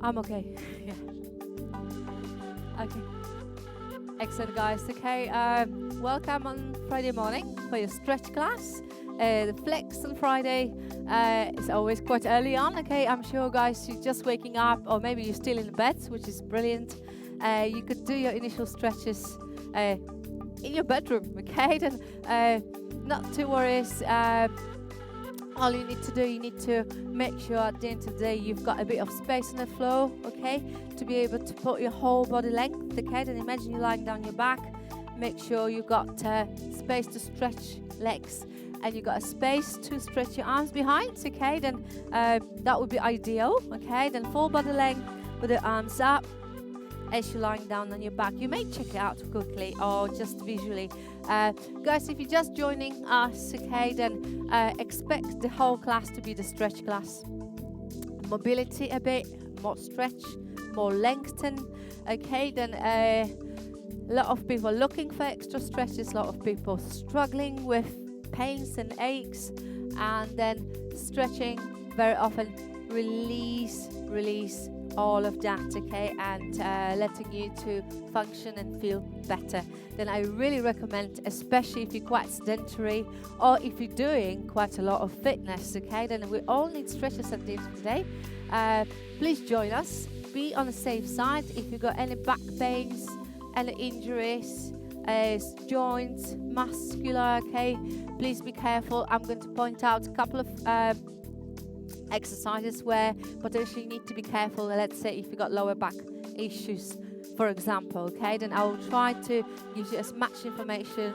I'm okay. Yeah. Okay. Excellent, guys. Okay. Welcome on Friday morning for your stretch class. The flex on Friday is always quite early on. Okay. I'm sure, guys, you're just waking up, or maybe you're still in bed, which is brilliant. You could do your initial stretches in your bedroom. Okay. Then, not to worry. All you need to do, you need to make sure at the end of the day you've got a bit of space on the floor, okay, to be able to put your whole body length, okay. Then imagine you're lying down your back. Make sure you've got space to stretch legs, and you've got a space to stretch your arms behind, okay. Then that would be ideal, okay. Then full body length with the arms up as you're lying down on your back. You may check it out quickly or just visually. Guys, if you're just joining us, okay, then expect the whole class to be the stretch class. Mobility a bit, more stretch, more lengthen, okay. Then a lot of people are looking for extra stretches, a lot of people struggling with pains and aches, and then stretching very often release all of that, okay, and letting you to function and feel better. Then I really recommend, especially if you're quite sedentary or if you're doing quite a lot of fitness, okay, then we all need stretches at the end of the day. Please join us. Be on the safe side. If you've got any back pains, any injuries, joints, muscular, okay, please be careful. I'm going to point out a couple of exercises where potentially you need to be careful. Let's say if you've got lower back issues, for example, okay, then I will try to give you as much information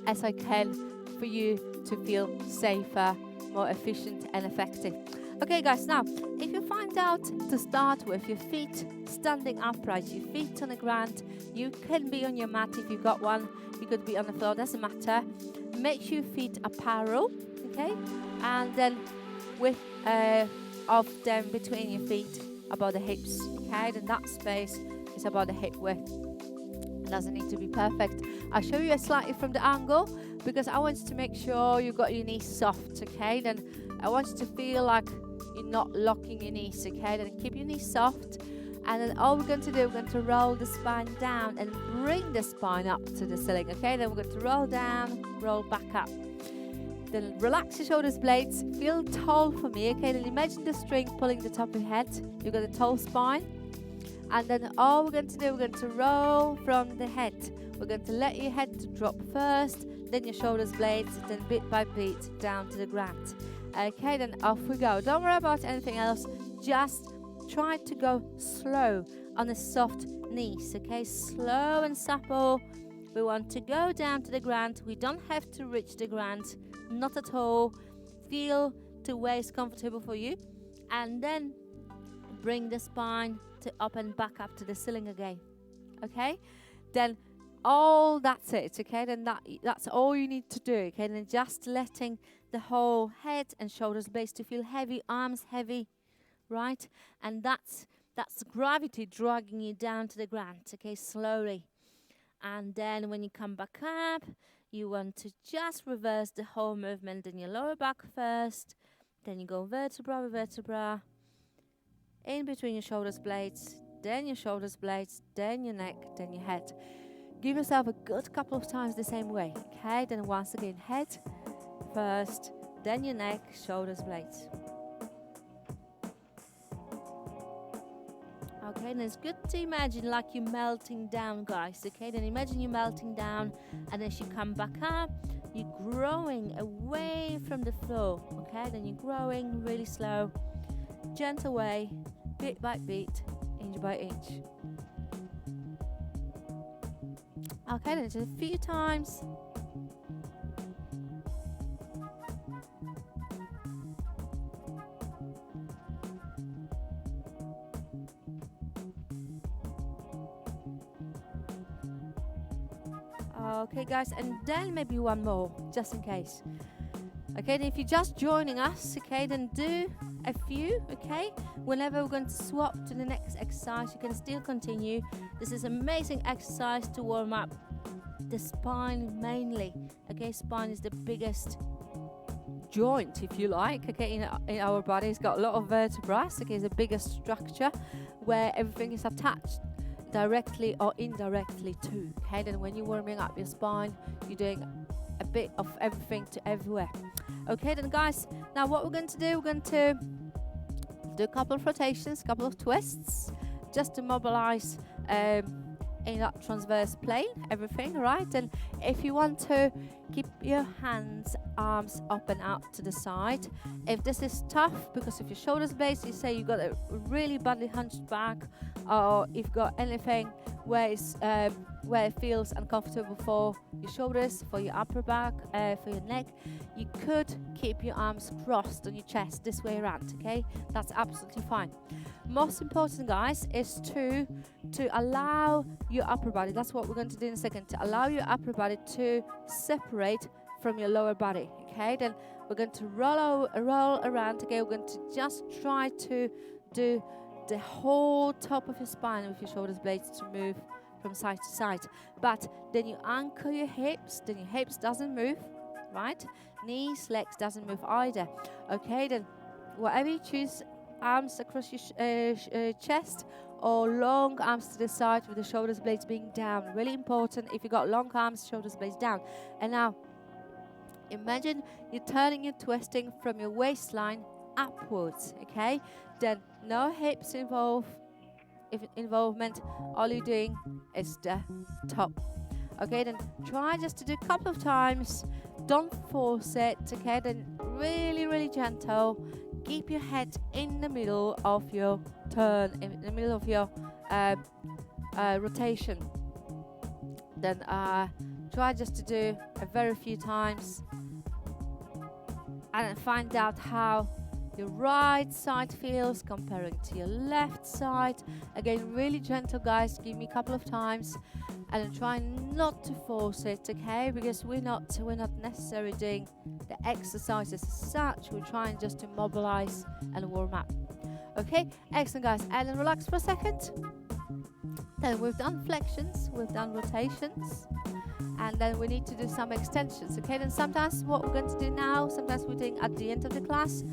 as I can for you to feel safer, more efficient and effective. Okay, guys, now if you find out to start with your feet standing upright, your feet on the ground, you can be on your mat if you've got one, you could be on the floor, doesn't matter. Make sure your feet are parallel, okay, and then width of them between your feet about the hips, okay, then that space is about the hip width. It doesn't need to be perfect. I'll show you a slightly from the angle because I want you to make sure you've got your knees soft, okay. Then I want you to feel like you're not locking your knees, okay. Then keep your knees soft, and then all we're going to do, we're going to roll the spine down and bring the spine up to the ceiling, okay. Then we're going to roll down, roll back up. Then relax your shoulders blades, feel tall for me, okay. Then imagine the string pulling the top of your head. You've got a tall spine, and then all we're going to do, we're going to roll from the head. We're going to let your head to drop first, then your shoulders blades, then bit by bit down to the ground, okay. Then off we go. Don't worry about anything else, just try to go slow on the soft knees, okay, slow and supple. We want to go down to the ground. We don't have to reach the ground, not at all. Feel to where it's comfortable for you, and then bring the spine to up and back up to the ceiling again, okay. Then all that's it, okay. Then that's all you need to do, okay. Then just letting the whole head and shoulders blades to feel heavy, arms heavy, right, and that's gravity dragging you down to the ground, okay, slowly. And then when you come back up, you want to just reverse the whole movement. Then your lower back first, then you go vertebra by vertebra, in between your shoulders blades, then your shoulders blades, then your neck, then your head. Give yourself a good couple of times the same way, okay. Then once again, head first, then your neck, shoulders blades. Okay, and it's good to imagine like you're melting down, guys, okay. Then imagine you're melting down, and as you come back up, you're growing away from the floor, okay. Then you're growing really slow, gentle way, bit by bit, inch by inch. Okay, then just a few times. Okay, guys, and then maybe one more, just in case. Okay, then if you're just joining us, okay, then do a few, okay. Whenever we're going to swap to the next exercise, you can still continue. This is an amazing exercise to warm up the spine mainly, okay. Spine is the biggest joint, if you like, okay, in our body. It's got a lot of vertebrae, okay, it's a bigger structure where everything is attached directly or indirectly to, okay. Then when you're warming up your spine, you're doing a bit of everything to everywhere. Okay then guys, now what we're going to do, we're going to do a couple of rotations, couple of twists, just to mobilize in that transverse plane, everything, right? And if you want to keep your hands, arms up and out to the side. If this is tough because of your shoulders blades, you say you've got a really badly hunched back, or you've got anything where it feels uncomfortable for your shoulders, for your upper back, for your neck, you could keep your arms crossed on your chest this way around, okay? That's absolutely fine. Most important, guys, is to allow your upper body, that's what we're going to do in a second, to allow your upper body to separate from your lower body, okay? Then we're going to roll around, okay? We're going to just try to do the whole top of your spine with your shoulders blades to move from side to side. But then you anchor your hips, then your hips doesn't move, right? Knees, legs doesn't move either. Okay, then whatever you choose, arms across your chest or long arms to the side with the shoulders blades being down. Really important. If you got long arms, shoulders blades down. And now imagine you're turning and twisting from your waistline upwards, okay? Then no hips involvement. All you're doing is the top. Okay, then try just to do a couple of times. Don't force it, okay? Then really gentle. Keep your head in the middle of your turn, in the middle of your rotation. Then try just to do a very few times and find out how your right side feels comparing to your left side. Again, really gentle, guys. Give me a couple of times and try not to force it, okay? Because we're not necessarily doing the exercises as such. We're trying just to mobilize and warm up. Okay, excellent, guys. And then relax for a second. Then we've done flexions, we've done rotations, and then we need to do some extensions. Okay, then sometimes what we're going to do now, sometimes we're doing at the end of the class,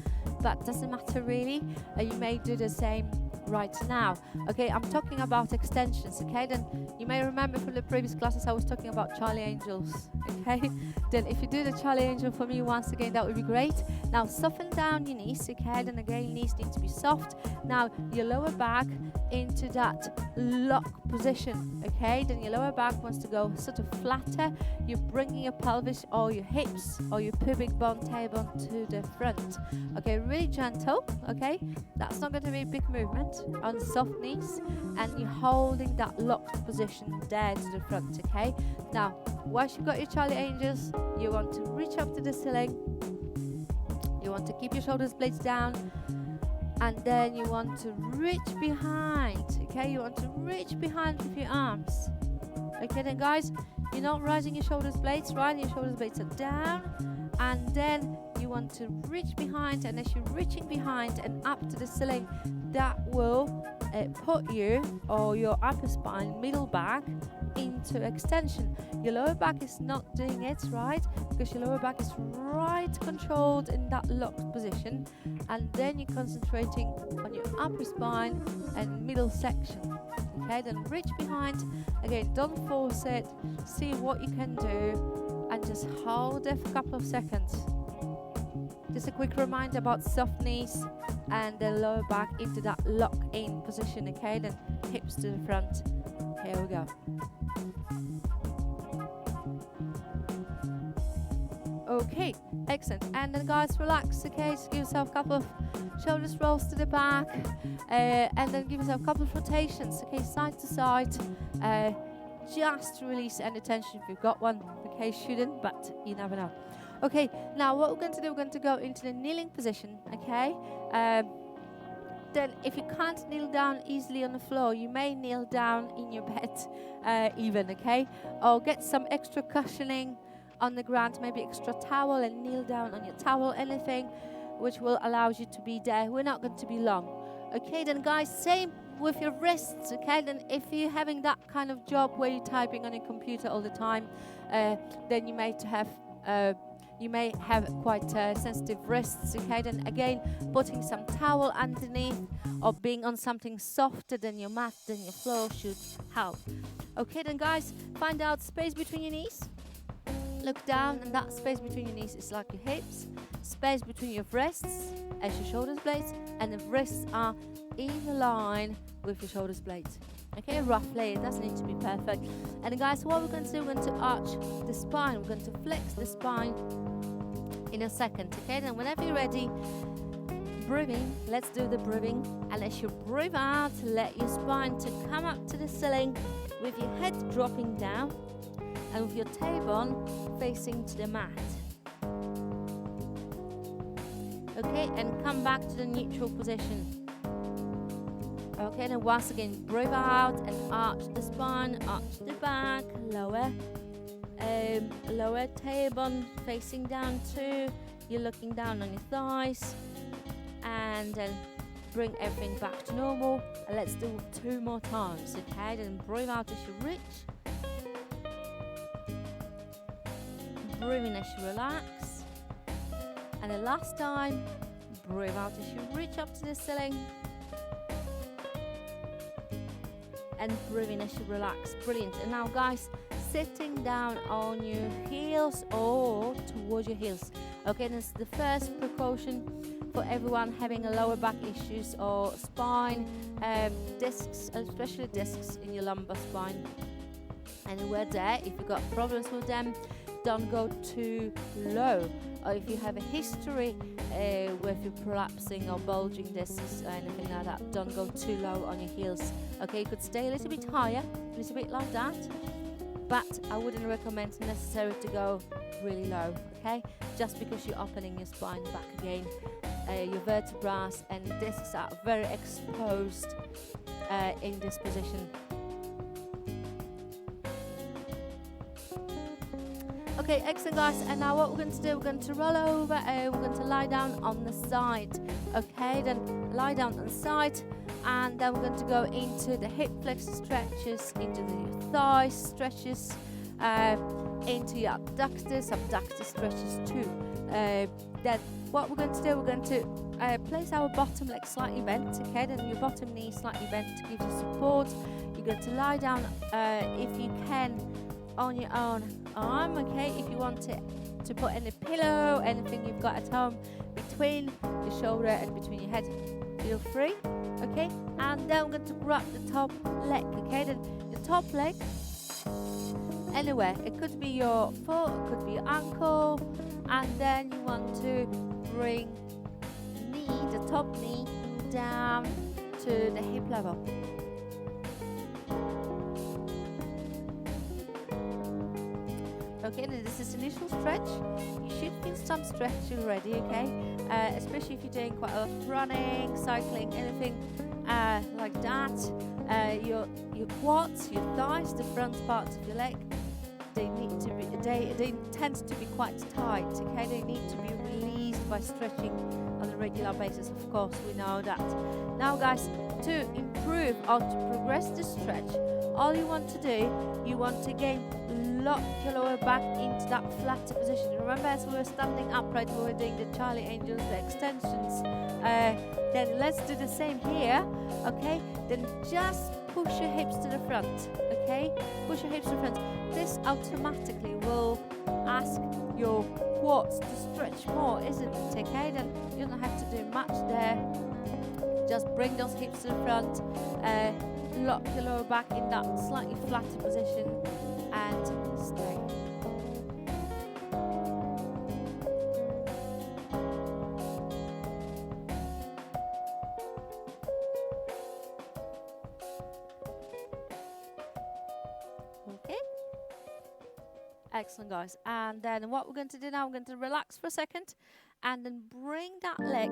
but doesn't matter really. You may do the same right now. Okay, I'm talking about extensions. Okay, then you may remember from the previous classes I was talking about Charlie Angels. Okay, then if you do the Charlie Angel for me once again, that would be great. Now soften down your knees. Okay, then again knees need to be soft. Now your lower back into that lock position. Okay, then your lower back wants to go sort of flatter. You're bringing your pelvis or your hips or your pubic bone, tailbone to the front. Okay, really gentle. Okay, that's not going to be a big movement on soft knees, and you're holding that locked position there to the front. Okay, now once you've got your Charlie Angels, you want to reach up to the ceiling. You want to keep your shoulders blades down, and then you want to reach behind. Okay, you want to reach behind with your arms. Okay, then guys, you're not rising your shoulders blades, right? Your shoulders blades are down, and then you want to reach behind, and as you're reaching behind and up to the ceiling, that will put you or your upper spine, middle back into extension. Your lower back is not doing it, right? Because your lower back is right controlled in that locked position, and then you're concentrating on your upper spine and middle section. Okay, then reach behind. Again, don't force it. See what you can do and just hold it for a couple of seconds. Just a quick reminder about soft knees and the lower back into that lock-in position. Okay, then hips to the front. Here we go. Okay, excellent. And then guys, relax. Okay, just give yourself a couple of shoulders rolls to the back, and then give yourself a couple of rotations. Okay, side to side. Just release any tension if you've got one. Okay, shouldn't, but you never know. Okay, now what we're going to do, we're going to go into the kneeling position. Okay, then if you can't kneel down easily on the floor, you may kneel down in your bed even. Okay, or get some extra cushioning on the ground, maybe extra towel, and kneel down on your towel, anything which will allow you to be there. We're not going to be long. Okay, then guys, same with your wrists. Okay, then if you're having that kind of job where you're typing on your computer all the time, then you may have you may have quite sensitive wrists, okay? Then again, putting some towel underneath or being on something softer than your mat, than your floor should help. Okay then guys, find out space between your knees. Look down, and that space between your knees is like your hips. Space between your wrists as your shoulders blades, and the wrists are in line with your shoulders blades. Okay, roughly, it doesn't need to be perfect. And guys, what we're going to do, we're going to arch the spine. We're going to flex the spine in a second. Okay, then whenever you're ready, breathing, let's do the breathing. And as you breathe out, let your spine to come up to the ceiling with your head dropping down and with your tailbone facing to the mat. Okay, and come back to the neutral position. Okay, then once again, breathe out and arch the spine, arch the back, lower tailbone facing down too. You're looking down on your thighs, and then bring everything back to normal. And let's do 2 more times. Okay, then breathe out as you reach. Breathe in as you relax. And the last time, breathe out as you reach up to the ceiling. And breathe in as you relax. Brilliant. And now guys, sitting down on your heels or towards your heels. Okay, this is the first precaution for everyone having a lower back issues or spine, discs, especially discs in your lumbar spine. Anywhere there, if you've got problems with them, don't go too low. Or if you have a history with you prolapsing or bulging discs or anything like that, don't go too low on your heels. Okay, you could stay a little bit higher, a little bit like that, but I wouldn't recommend necessarily to go really low, okay? Just because you're opening your spine back again. Your vertebrae and discs are very exposed in this position. Okay, excellent guys, and now what we're going to do, we're going to roll over, we're going to lie down on the side. Okay, then lie down on the side, and then we're going to go into the hip flexor stretches, into the thigh stretches, into your abductor stretches too. Then what we're going to do, we're going to place our bottom leg slightly bent, okay, then your bottom knee slightly bent to give you support. You're going to lie down, if you can, on your own arm, okay? If you want to put any pillow, anything you've got at home between your shoulder and between your head, feel free, okay? And then we're going to grab the top leg, okay? Then the top leg, anywhere. It could be your foot, it could be your ankle, and then you want to bring the top knee down to the hip level. Okay, this is initial stretch. You should feel some stretch already, okay? Especially if you're doing quite a lot of running, cycling, anything like that. Your quads, your thighs, the front parts of your leg, they tend to be quite tight, okay? They need to be released by stretching on a regular basis, of course, we know that. Now guys, to improve or to progress the stretch, all you want to do, you want to again lock your lower back into that flatter position. Remember, as we were standing upright, we were doing the Charlie Angels, the extensions. Then let's do the same here, okay? Then just push your hips to the front, okay? Push your hips to the front. This automatically will ask your quads to stretch more, isn't it? Okay, then you don't have to do much there. Just bring those hips to the front, lock your lower back in that slightly flatter position, and stay. Okay. Excellent, guys. And then what we're going to do now, we're going to relax for a second and then bring that leg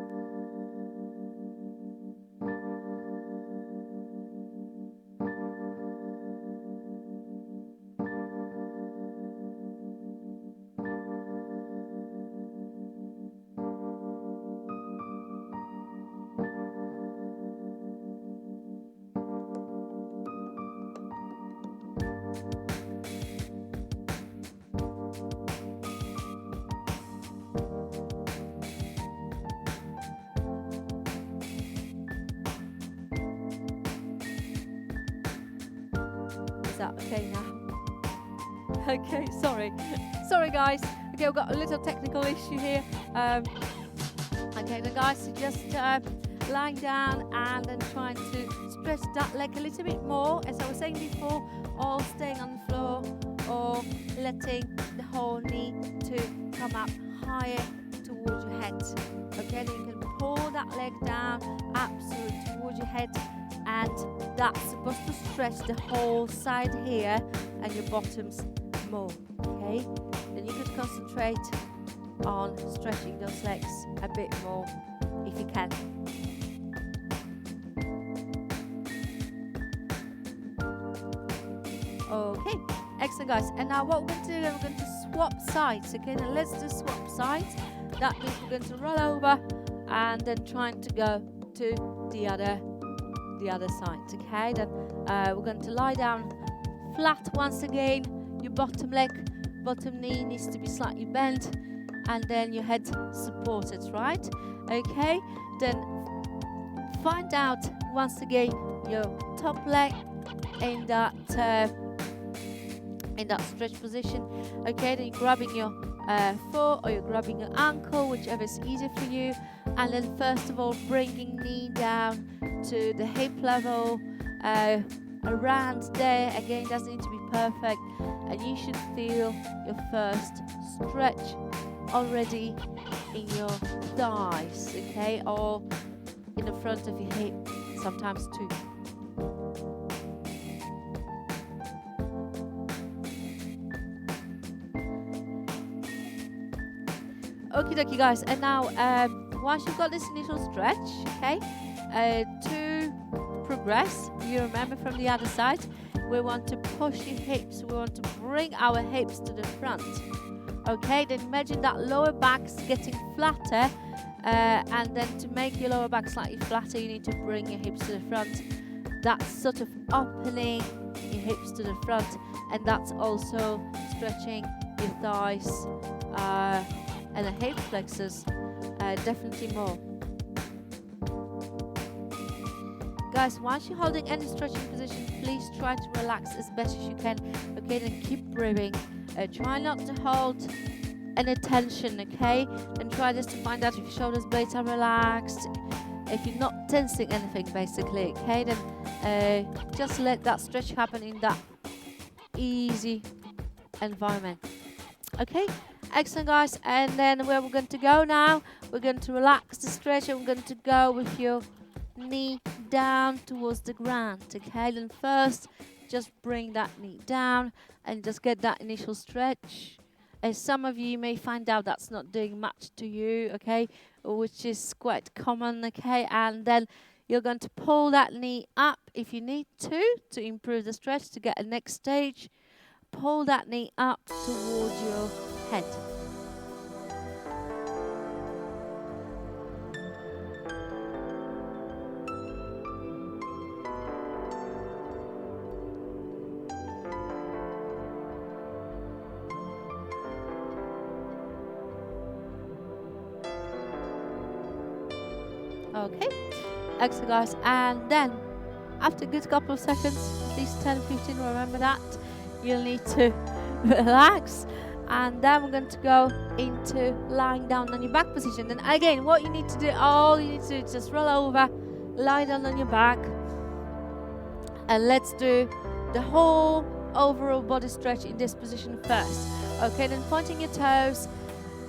that okay now? Okay, sorry guys. Okay, we've got a little technical issue here. Okay then guys, so just lying down and then trying to stretch that leg a little bit more, as I was saying before, or staying on the floor, or letting the whole knee to come up higher towards your head. Okay, then you can pull that leg down absolutely towards your head, and that's supposed to stretch the whole side here and your bottoms more. Okay, then you could concentrate on stretching those legs a bit more if you can. Okay, excellent guys. And now what we're going to do, we're going to swap sides. Okay, then let's do swap sides. That means we're going to roll over and then trying to go to the other side. Okay, then we're going to lie down flat once again. Your bottom knee needs to be slightly bent, and then your head supported, right? Okay, then find out once again your top leg in that stretch position. Okay, then you're grabbing your foot or you're grabbing your ankle, whichever is easier for you, and then first of all bringing knee down to the hip level, around there. Again, doesn't need to be perfect, and you should feel your first stretch already in your thighs, okay, or in the front of your hip, sometimes too. Okie dokie guys, and now once you've got this initial stretch, okay, to progress, you remember from the other side, we want to push your hips, we want to bring our hips to the front. Okay, then imagine that lower back's getting flatter, and then to make your lower back slightly flatter, you need to bring your hips to the front. That's sort of opening your hips to the front, and that's also stretching your thighs and the hip flexors definitely more. Guys, once you're holding any stretching position, please try to relax as best as you can. Okay, then keep breathing. Try not to hold any tension, okay? And try just to find out if your shoulders blades are relaxed, if you're not tensing anything basically, okay? Then just let that stretch happen in that easy environment. Okay, excellent guys. And then where we're going to go now, we're going to relax the stretch, and we're going to go with your knee down towards the ground. Okay, then first just bring that knee down and just get that initial stretch. As some of you may find out that's not doing much to you, okay, which is quite common, okay, and then you're going to pull that knee up if you need to improve the stretch, to get a next stage. Pull that knee up towards your head. Okay, excellent guys, and then after a good couple of seconds, at least 10-15, remember that, you'll need to relax, and then we're going to go into lying down on your back position. And again, what you need to do, all you need to do is just roll over, lie down on your back, and let's do the whole overall body stretch in this position first. Okay, then pointing your toes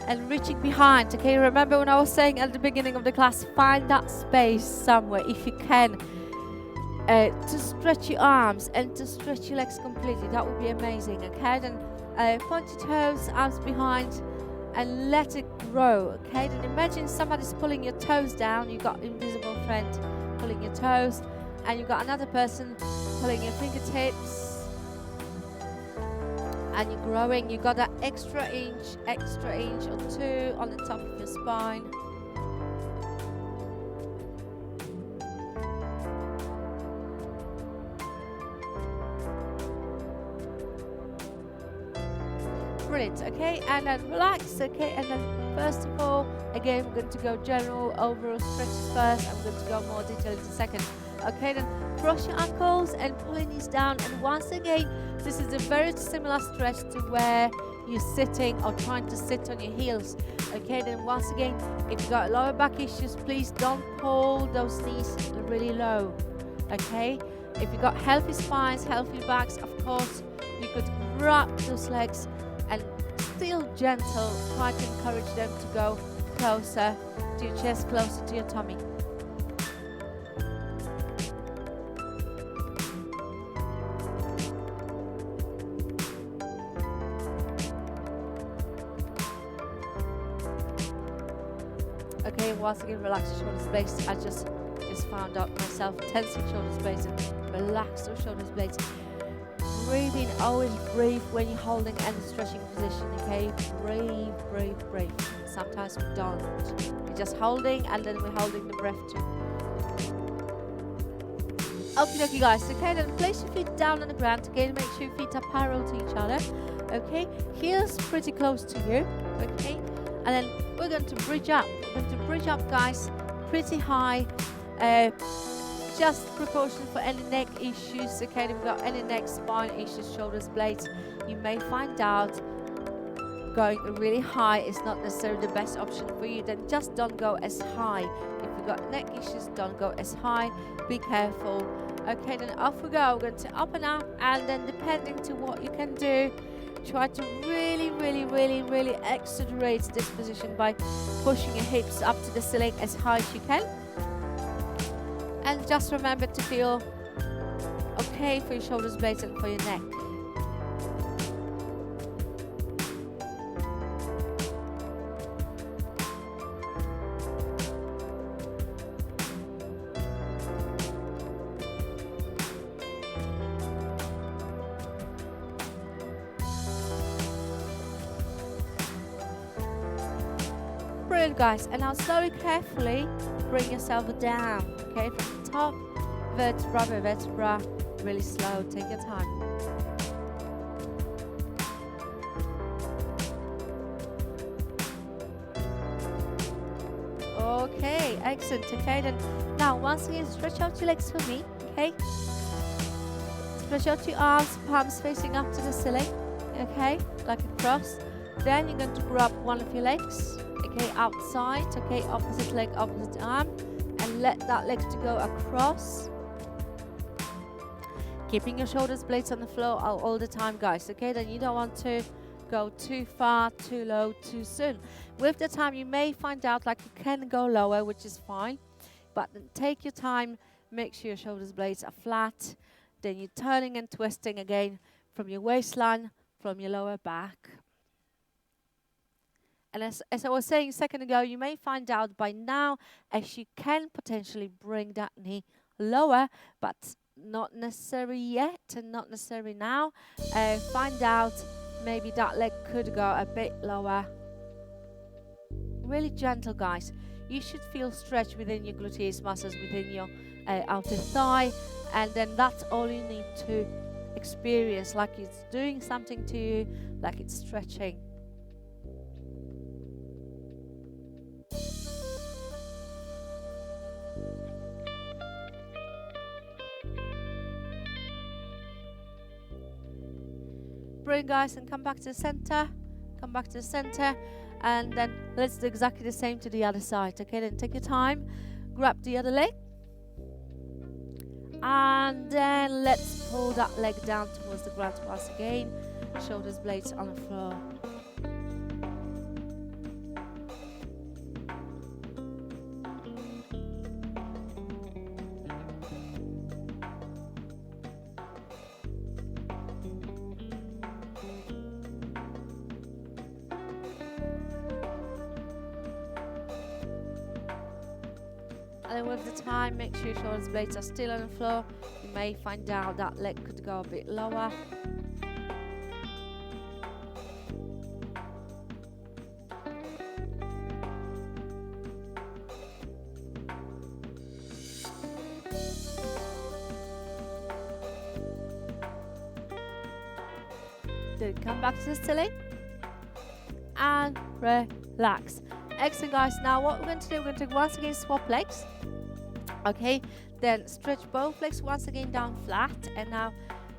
and reaching behind. Okay, remember when I was saying at the beginning of the class, find that space somewhere if you can, to stretch your arms and to stretch your legs completely. That would be amazing. Okay, then point your toes, arms behind, and let it grow. Okay, then imagine somebody's pulling your toes down. You've got invisible friend pulling your toes, and you've got another person pulling your fingertips, and you're growing. You got that extra inch or two on the top of your spine. Brilliant. Okay, and then relax. Okay, and then first of all, again, we're going to go general overall stretches first. I'm going to go more detail in a second. Okay, then cross your ankles and pull your knees down. And once again, this is a very similar stretch to where you're sitting or trying to sit on your heels. Okay, then once again, if you've got lower back issues, please don't pull those knees really low. Okay, if you've got healthy spines, healthy backs, of course, you could grab those legs and still gentle, try to encourage them to go closer to your chest, closer to your tummy. Okay, once again, relax your shoulders blades. I just found out myself, tense your shoulders blades and relax your shoulders blades. Breathe in, always breathe when you're holding and stretching position, okay? Breathe, breathe, breathe. Sometimes we don't. We're just holding and then we're holding the breath too. Okay, guys, okay, then place your feet down on the ground. Again, make sure your feet are parallel to each other, okay? Heels pretty close to you, okay? And then we're going to bridge up. We're going to bridge up, guys, pretty high. Just proportion for any neck issues, okay? If you've got any neck, spine issues, shoulders, blades, you may find out going really high is not necessarily the best option for you. Then just don't go as high. If you've got neck issues, don't go as high. Be careful. Okay, then off we go. We're going to up and up, and then depending to what you can do, try to really accelerate this position by pushing your hips up to the ceiling as high as you can. And just remember to feel okay for your shoulders, blades, and for your neck. Brilliant, guys. And now slowly, carefully bring yourself down, okay, from the top, vertebra by vertebra, really slow, take your time. Okay, excellent. Okay, then now once again, stretch out your legs for me, okay? Stretch out your arms, palms facing up to the ceiling, okay, like a cross. Then you're going to grab one of your legs, okay, outside, okay, opposite leg, opposite arm, and let that leg to go across. Keeping your shoulders blades on the floor all the time, guys, okay? Then you don't want to go too far, too low, too soon. With the time, you may find out like you can go lower, which is fine, but then take your time, make sure your shoulders blades are flat. Then you're turning and twisting again from your waistline, from your lower back. And as I was saying a second ago, you may find out by now as you can potentially bring that knee lower, but not necessarily yet and not necessarily now. Find out maybe that leg could go a bit lower. Really gentle, guys. You should feel stretch within your gluteus muscles, within your outer thigh, and then that's all you need to experience, like it's doing something to you, like it's stretching. Bring, guys, and come back to the center. Come back to the center, and then let's do exactly the same to the other side. Okay, then take your time, grab the other leg, and then let's pull that leg down towards the ground once again. Shoulders blades on the floor. And then with the time, make sure your shoulders blades are still on the floor. You may find out that leg could go a bit lower. Then come back to the ceiling and relax. Excellent, guys. Now what we're going to do, we're going to once again swap legs. Okay, Then stretch both legs once again down flat, and now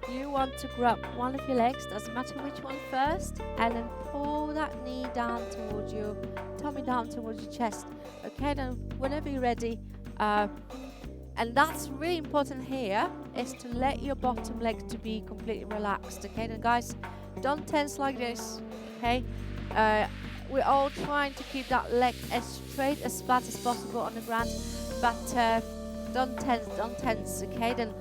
you want to grab one of your legs, doesn't matter which one first, and then pull that knee down towards your tummy, down towards your chest. Okay, then whenever you're ready, and that's really important here, is to let your bottom leg to be completely relaxed. Okay, then guys, don't tense like this. Okay, we're all trying to keep that leg as straight as flat as possible on the ground, but don't tense. Okay, then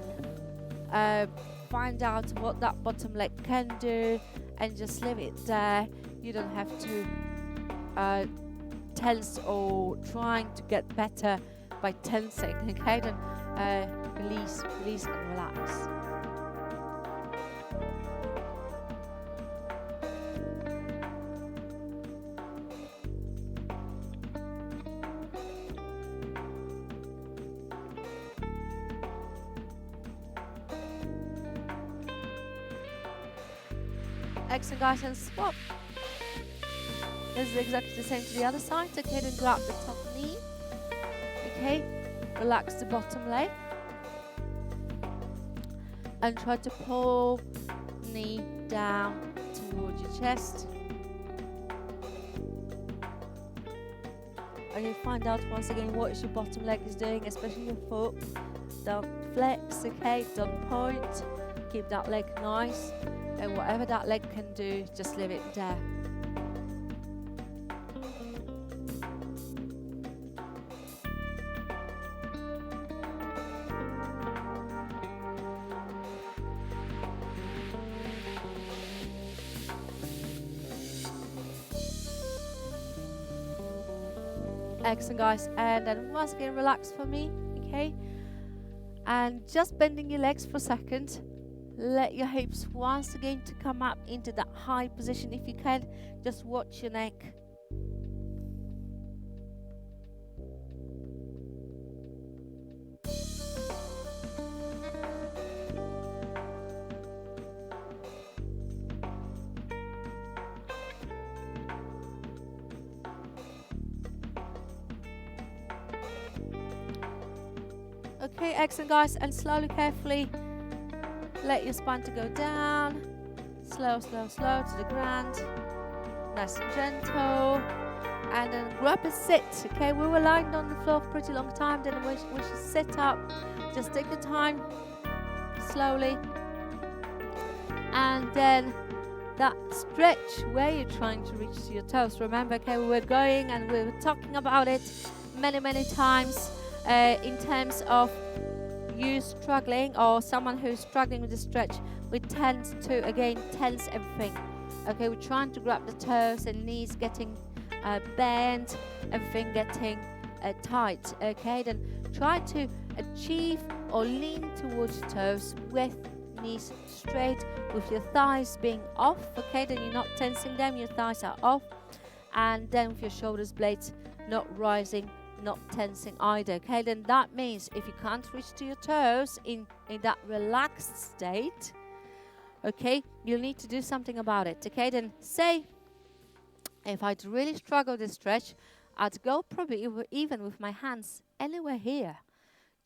find out what that bottom leg can do and just leave it there. You don't have to tense or trying to get better by tensing. Okay, then release and relax. Excellent, guys, and swap. This is exactly the same to the other side. Okay, then grab the top knee. Okay, relax the bottom leg. And try to pull knee down towards your chest. And you find out once again what your bottom leg is doing, especially your foot. Don't flex, okay, don't point. Keep that leg nice. And whatever that leg can do, just leave it there. Excellent, guys, and then once again relax for me, okay, and just bending your legs for a second. Let your hips once again to come up into that high position. If you can, just watch your neck. Okay, excellent, guys, and slowly, carefully let your spine to go down. Slow to the ground. Nice and gentle. And then grab a sit. Okay, we were lying on the floor for a pretty long time. Then we should sit up. Just take your time. Slowly. And then that stretch where you're trying to reach to your toes. Remember, okay, we were going and we were talking about it many times in terms of you struggling or someone who's struggling with the stretch. We tend to again tense everything. Okay, we're trying to grab the toes and knees getting bent, everything getting tight. Okay, then try to achieve or lean towards your toes with knees straight, with your thighs being off. Okay, then you're not tensing them, your thighs are off, and then with your shoulders blades not rising, not tensing either. Okay, then that means if you can't reach to your toes in that relaxed state, okay, you'll need to do something about it. Okay, then say if I'd really struggle to stretch, I'd go probably even with my hands anywhere here,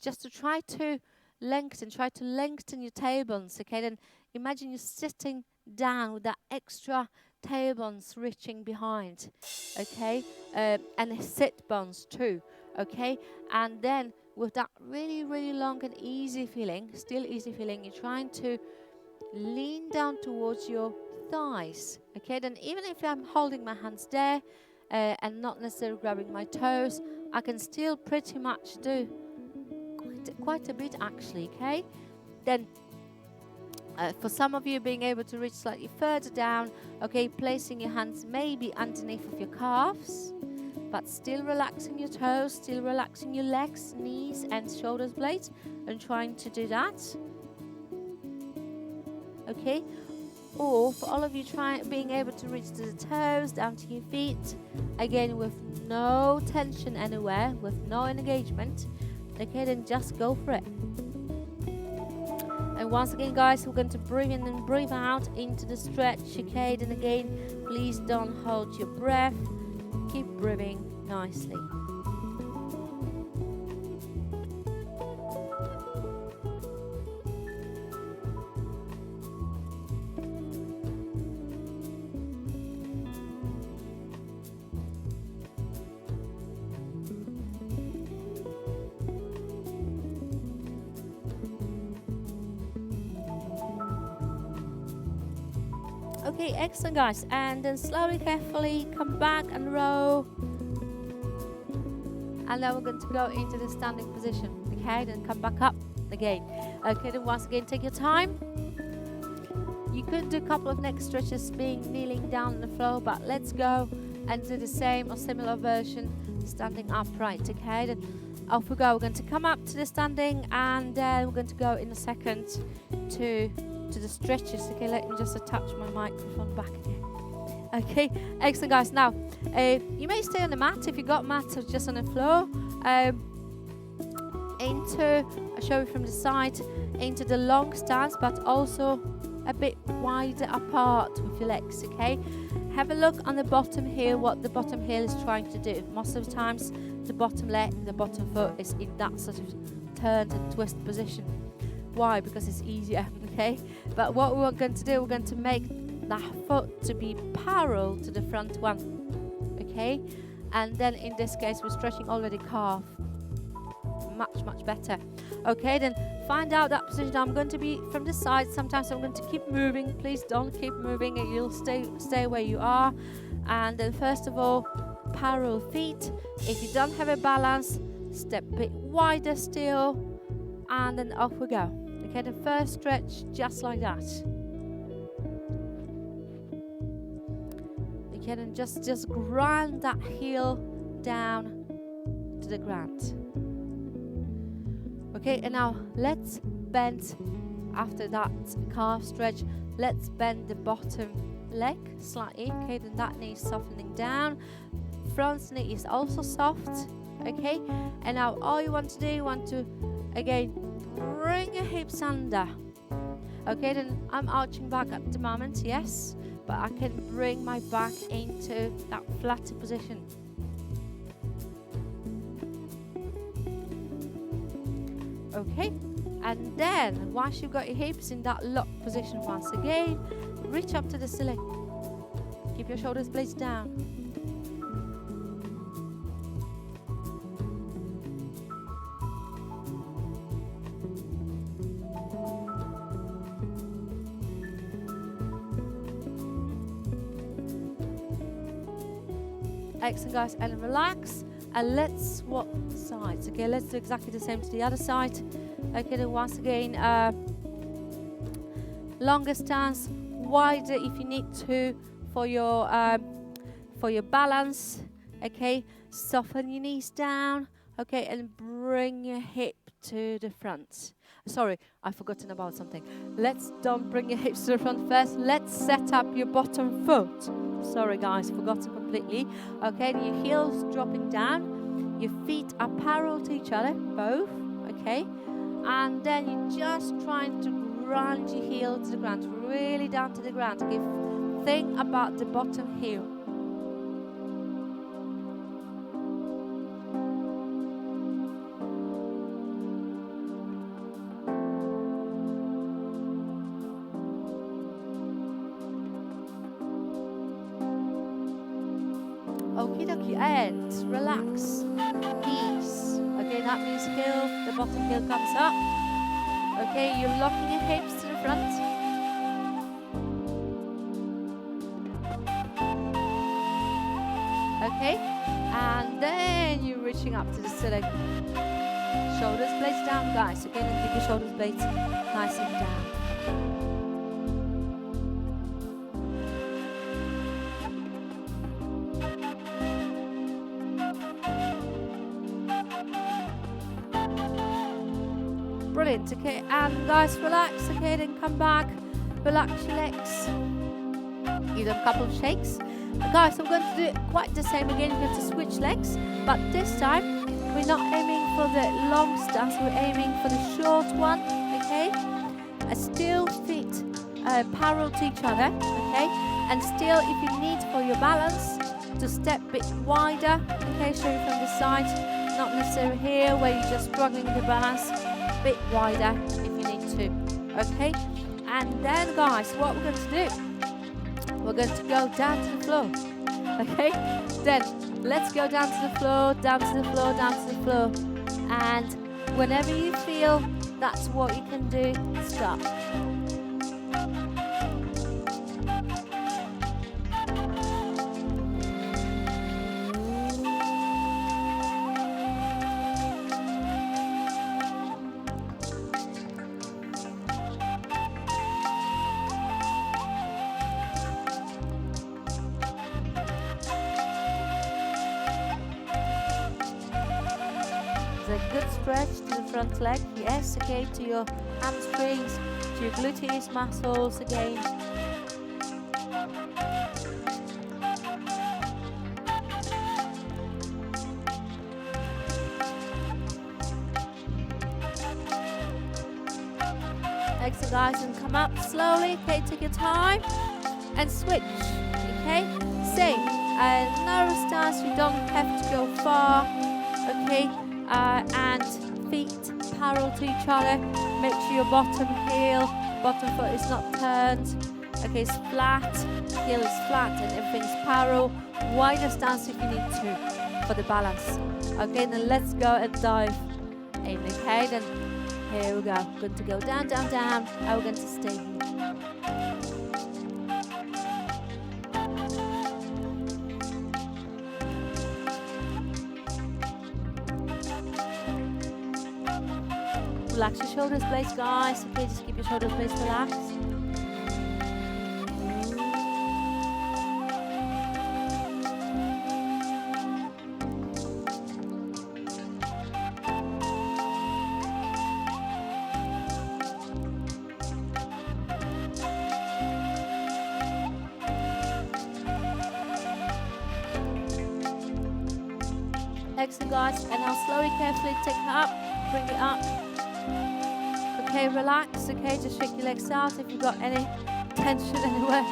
just to try to lengthen your tailbones. Okay, then imagine you're sitting down with that extra tailbones reaching behind, okay, and sit bones too, okay, and then with that really long and easy feeling, still easy feeling, you're trying to lean down towards your thighs. Okay, then even if I'm holding my hands there and not necessarily grabbing my toes, I can still pretty much do quite a bit actually. Okay, then for some of you, being able to reach slightly further down, okay, placing your hands maybe underneath of your calves, but still relaxing your toes, still relaxing your legs, knees and shoulders blades, and trying to do that. Okay, or for all of you being able to reach to the toes, down to your feet, again with no tension anywhere, with no engagement. Okay, then just go for it. And once again, guys, we're going to breathe in and breathe out into the stretch. Okay, then again, please don't hold your breath. Keep breathing nicely. Okay, excellent guys. And then slowly, carefully come back and row. And then we're going to go into the standing position. Okay, then come back up again. Okay, then once again, take your time. You could do a couple of neck stretches being kneeling down on the floor, but let's go and do the same or similar version standing upright. Okay, then off we go. We're going to come up to the standing, and we're going to go in a second to the stretches. Okay, let me just attach my microphone back again. Okay, excellent guys. Now you may stay on the mat if you got mats or just on the floor. I'll show you from the side, into the long stance, but also a bit wider apart with your legs. Okay, have a look on the bottom heel, what the bottom heel is trying to do. Most of the times the bottom leg, the bottom foot is in that sort of turned and twist position. Why? Because it's easier. Okay, but what we're going to do, we're going to make that foot to be parallel to the front one. Okay, and then in this case we're stretching already calf. Much better. Okay, then find out that position. I'm going to be from the side. Sometimes I'm going to keep moving. Please don't keep moving, and you'll stay where you are. And then first of all, parallel feet. If you don't have a balance, step a bit wider still, and then off we go. Okay, the first stretch just like that. Okay, then just grind that heel down to the ground. Okay, and now let's bend, after that calf stretch, let's bend the bottom leg slightly. Okay, then that knee is softening down. Front knee is also soft. Okay, and now all you want to do, you want to again bring your hips under. Okay, then I'm arching back at the moment, yes, but I can bring my back into that flatter position. Okay, and then once you've got your hips in that lock position, once again, reach up to the ceiling. Keep your shoulders blades down. Excellent guys, and relax. And let's swap sides. Okay, let's do exactly the same to the other side. Okay, then once again, longer stance, wider if you need to for your balance. Okay, soften your knees down. Okay, and bring your hip to the front. Sorry, I've forgotten about something. Don't bring your hips to the front first. Let's set up your bottom foot. Sorry guys, forgotten completely. Okay, your heels dropping down, your feet are parallel to each other, both. Okay, and then you're just trying to grind your heel to the ground, really down to the ground. Okay, think about the bottom heel. Okie dokie, and relax, ease. Okay, that means heel, the bottom heel comes up. Okay, you're locking your hips to the front. Okay, and then you're reaching up to the ceiling. Shoulders blades down, guys. Again, and keep your shoulders blades nice and down. Brilliant. Okay, and guys, relax. Okay, then come back, relax your legs. Give them a couple of shakes. Guys, I'm going to do it quite the same again. You're going to switch legs, but this time we're not aiming for the long stance. We're aiming for the short one. Okay, still feet parallel to each other. Okay, and still, if you need for your balance to step a bit wider. Okay, show you from the side, not necessarily here where you're just struggling with the balance. Bit wider if you need to. Okay, and then guys, what we're going to do, we're going to go down to the floor. Okay, then let's go down to the floor, down to the floor, down to the floor, and whenever you feel that's what you can do, stop. a good stretch to the front leg. Yes, okay, to your hamstrings, to your gluteus muscles again. Excellent, guys, and come up slowly. Okay, take your time and switch. Okay, same. Narrow stance. You don't have to go far. Okay, and feet parallel to each other. Make sure your bottom heel, bottom foot is not turned. Okay, it's flat. Heel is flat, and everything's parallel. Wider stance if you need to for the balance. Okay, then let's go and dive in. Okay, then. Here we go. Good to go down, down, down. And we're going to stay here. Relax your shoulders, blades, guys. Okay, just keep your shoulders, blades relaxed. Excellent, guys, and now slowly, carefully take it up, bring it up. Okay, relax. Okay, just shake your legs out if you've got any tension anywhere.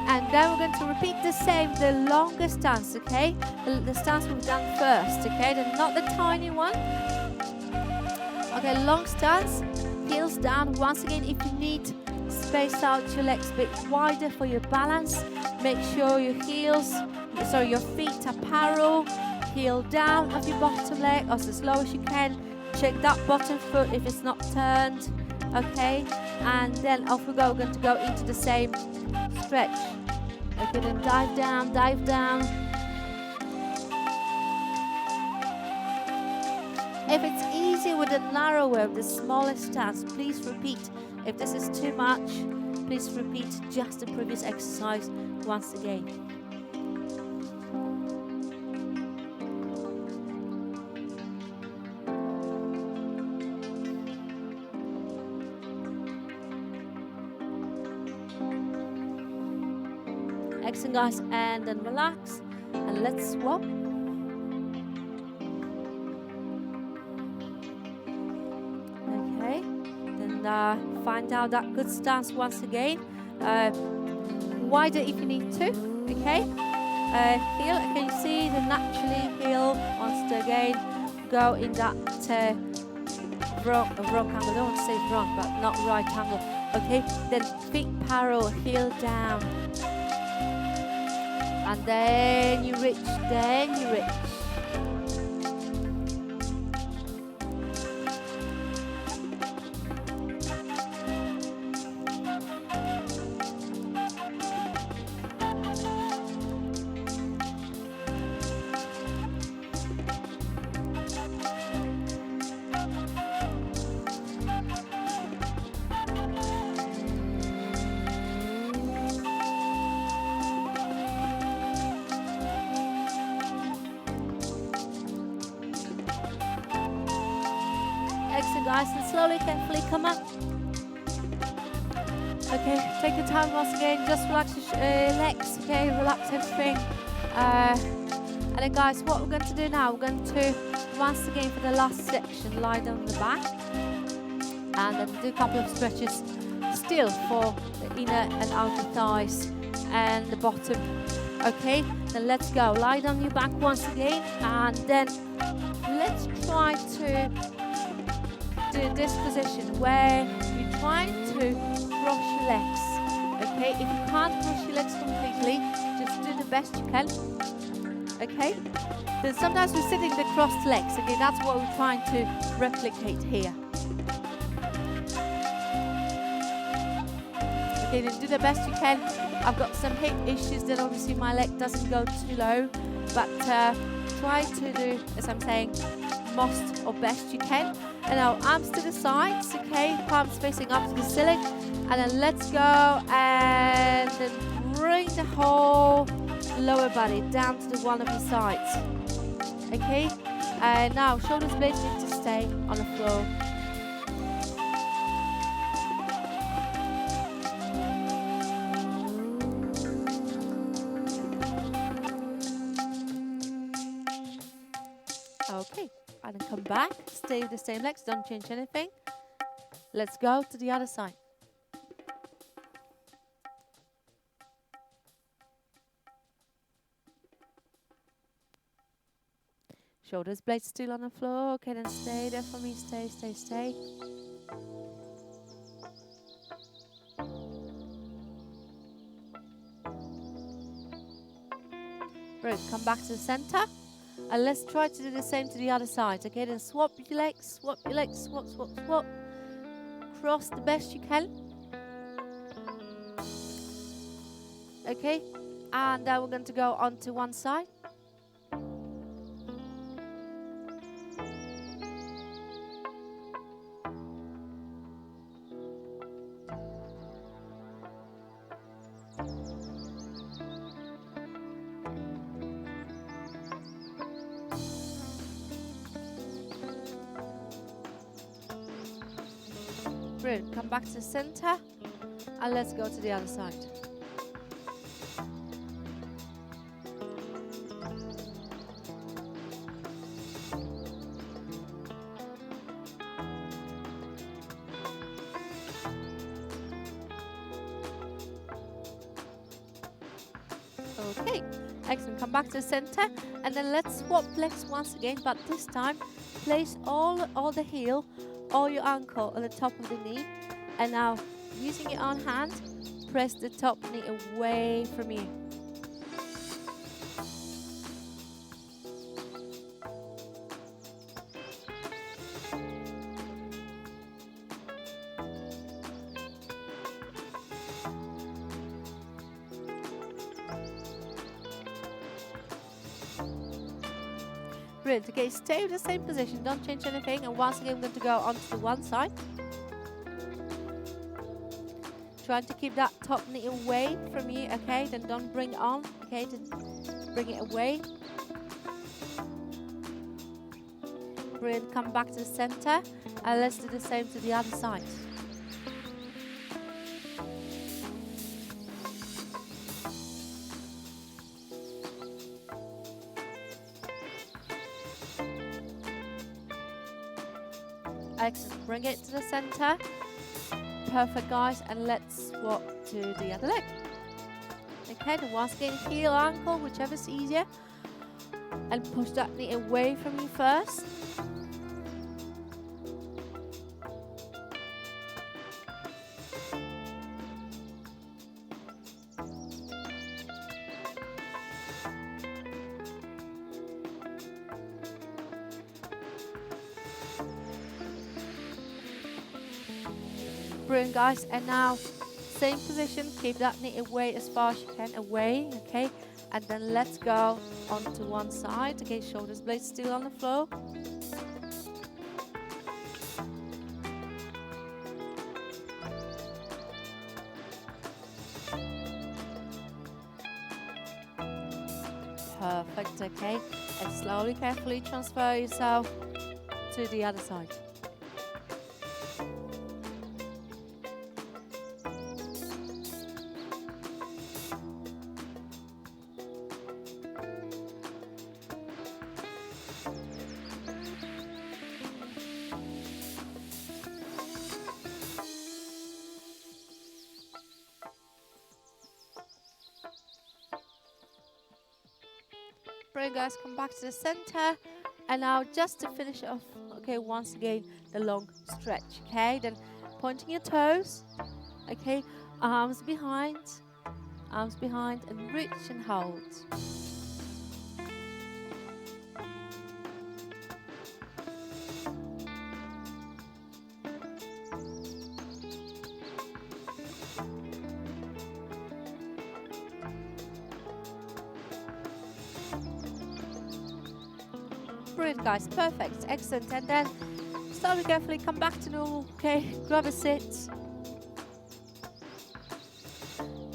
And then we're going to repeat the same, the longer stance. Okay, the stance we've done first. Okay, then not the tiny one. Okay, long stance, heels down. Once again, if you need, space out your legs a bit wider for your balance. Make sure your your feet are parallel. Heel down of your bottom leg, or as low as you can. Check that bottom foot if it's not turned. Okay, and then off we go. We're going to go into the same stretch. Okay, then dive down, dive down. If it's easy with the narrower, the smaller stance, please repeat. If this is too much, please repeat just the previous exercise once again. Excellent, guys, and then relax and let's swap. Okay, then find out that good stance once again. Wider if you need to. Okay, heel. Can you see the naturally heel wants to again go in that wrong angle. I don't want to say wrong, but not right angle. Okay, then feet parallel, heel down. And then you reach, Excellent, guys, and slowly, carefully come up. Okay, take your time once again, just relax your legs, okay, relax everything. And then, guys, what we're going to do now, we're going to, once again for the last section, lie down on the back. And then do a couple of stretches still for the inner and outer thighs and the bottom. Okay, then let's go. Lie down on your back once again, and then let's try to do this position where you're trying to cross your legs. Okay, if you can't cross your legs completely, just do the best you can. Okay, then sometimes we're sitting the crossed legs. Okay, that's what we're trying to replicate here. Okay, then do the best you can. I've got some hip issues, then obviously my leg doesn't go too low, but try to do, as I'm saying, most or best you can. And now arms to the sides, okay, palms facing up to the ceiling, and then let's go and then bring the whole lower body down to the one of your sides. Okay, and now shoulders blades need to stay on the floor. Okay, and then come back, stay with the same legs, don't change anything. Let's go to the other side. Shoulders blades still on the floor. Okay, then stay there for me. Stay, stay, stay. Good. Come back to the center. And let's try to do the same to the other side. Okay, then swap your legs, swap your legs, swap, swap, swap. Cross the best you can. Okay, and we're going to go on to one side. Brilliant. Come back to the center and let's go to the other side. Okay, excellent. Come back to the center and then let's swap legs once again, but this time place all the heel or your ankle on the top of the knee, and now using your own hand press the top knee away from you. Brilliant. Okay, stay with the same position, don't change anything, and once again I'm going to go onto the one side. Trying to keep that top knee away from you, okay, then don't bring it on, okay, then bring it away. Brilliant. Come back to the center and let's do the same to the other side. Excellent. Bring it to the center. Perfect, guys. And let's swap to the other leg. Okay, then once again, heel, ankle, whichever's easier. And push that knee away from you first. Brilliant, guys. And now same position, keep that knee away as far as you can, away, okay, and then let's go onto one side. Okay, shoulders blades still on the floor. Perfect. Okay, and slowly, carefully transfer yourself to the other side. Brilliant, guys. Come back to the center, and now just to finish off, okay, once again the long stretch. Okay, then pointing your toes, okay, arms behind, and reach and hold. Brilliant, guys. Perfect. Excellent. And then slowly, carefully come back to normal. Okay, grab a sit.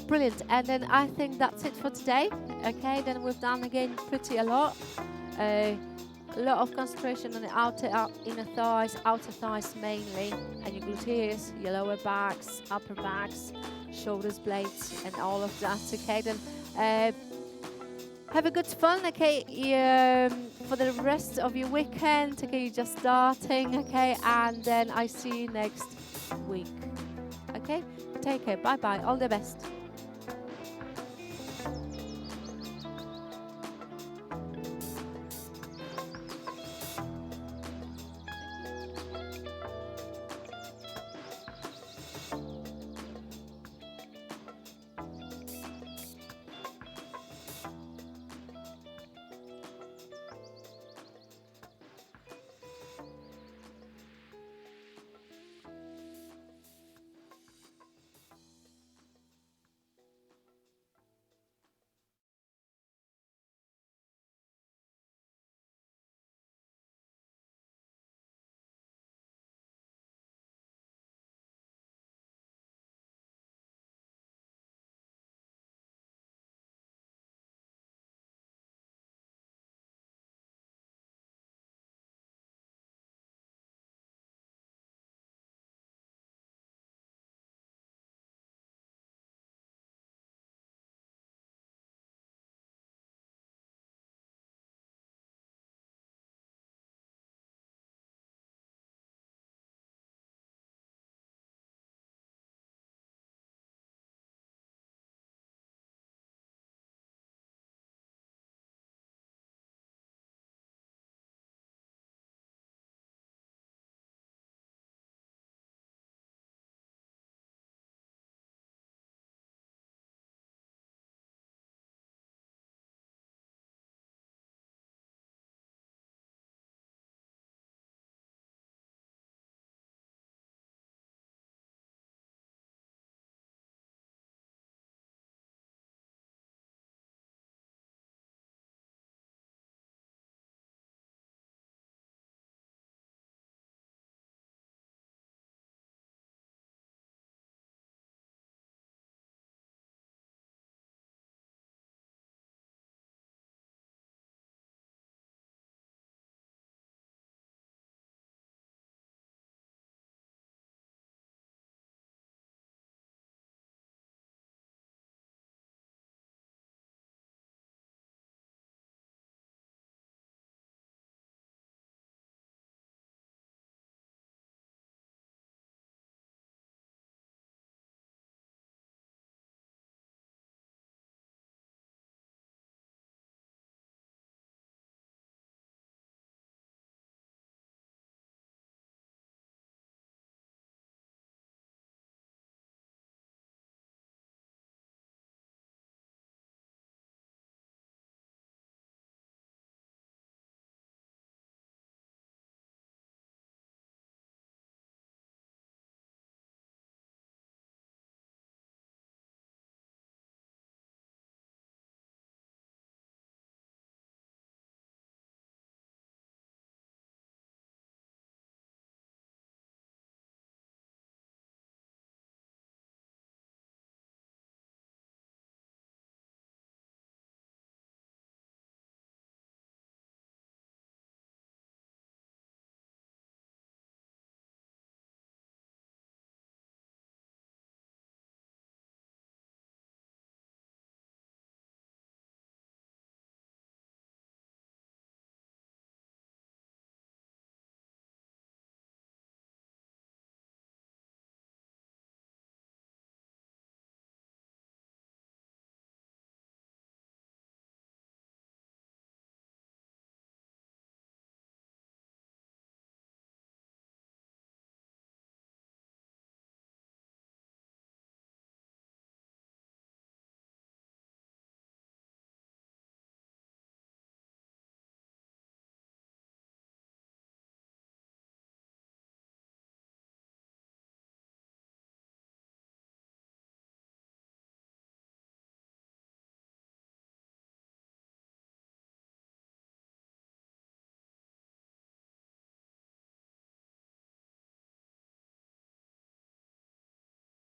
Brilliant. And then I think that's it for today. Okay, then we've done again pretty a lot. A lot of concentration on the outer inner thighs, outer thighs mainly, and your gluteus, your lower backs, upper backs, shoulders, blades, and all of that. Okay, then have a good fun. Okay, for the rest of your weekend. Okay, you're just starting. Okay, and then I see you next week. Okay, take care. Bye bye. All the best.